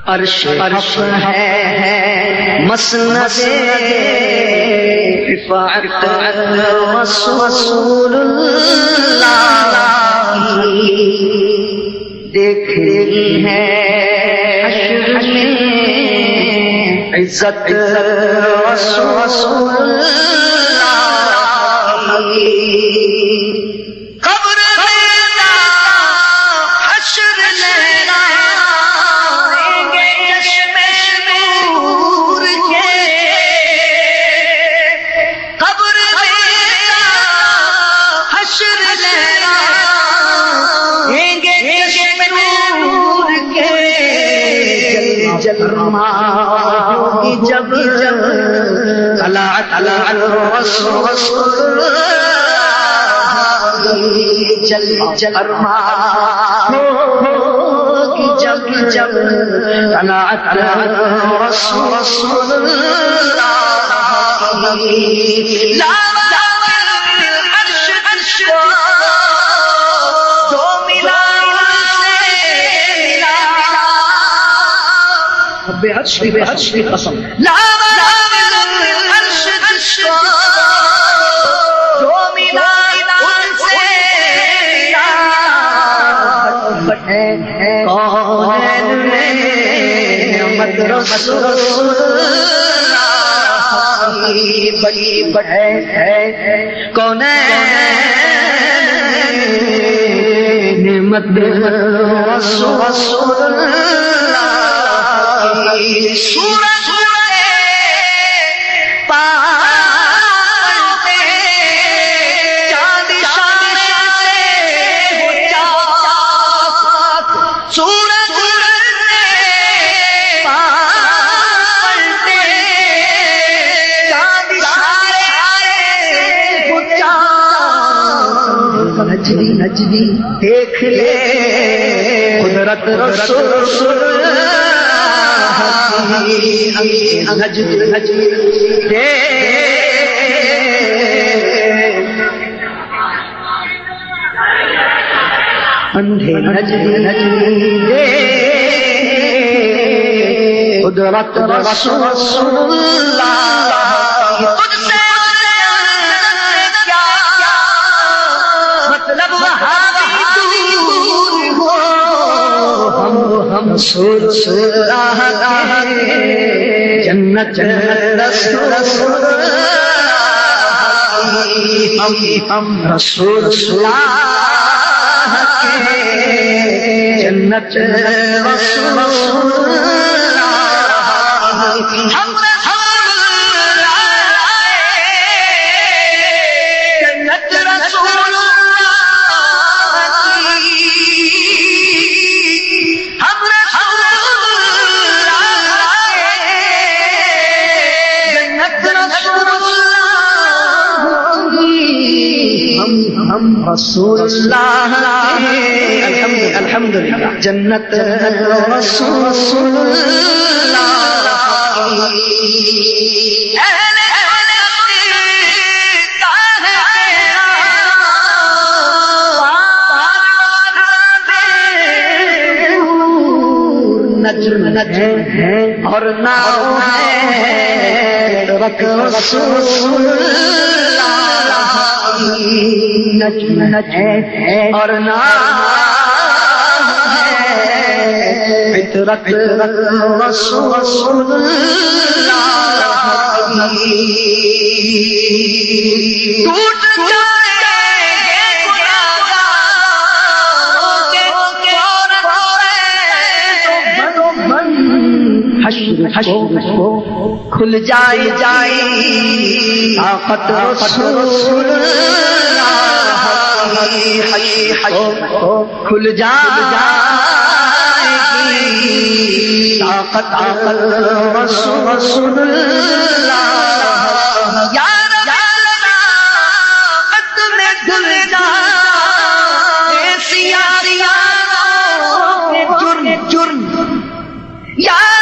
عرش ہے مسند رفعت رسول اللہ دیکھ رہی ہے حشر میں عزت رسول اللہ قبر لینا حشر لینا گے چشم نور کے قبر لینا حشر لینا گے چشم نور کے جلما ہوگی جب طلعت رسول جل فرما ہوگی جب طلعت رسول لا بحج کی قسم لا عرش جو ملا ان سے کونین میں نعمت رسول بڑی بڑے کونین نعمت رسول سورج پالتے چاند سے سورج پالتے چاند نجدی نجدی دیکھ لے قدرت رسول اندھے نجدی دے قدرت رسول اللہ خود سے مطلب ہم سور جنت رسول ہم رسول جنت رسول ہم جنت رسول ہم رسول اللہ الحمدللہ جنت رسول نجم اور ناؤ ہے رسول نجم اور نام فطرت رسول ٹوٹ حشر کو کھل جائے طاقت رسول کھل جائے طاقت رسول یار میں دل جائے جرم یار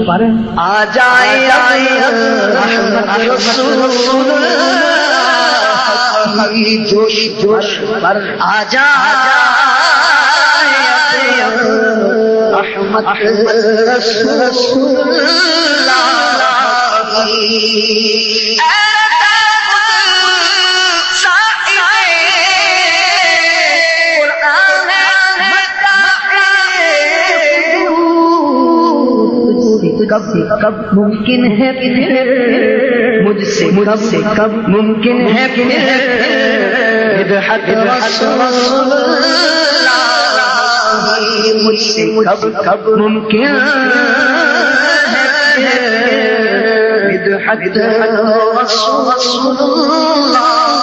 پر آ جائے احمد رسول اللہ کی جوش پر آ جائے احمد رسول اللہ کی کب ممکن ہے پھر مجھ سے کب ممکن ہے پھر رسول اللہ مجھ سے کب ممکن ہے رسول اللہ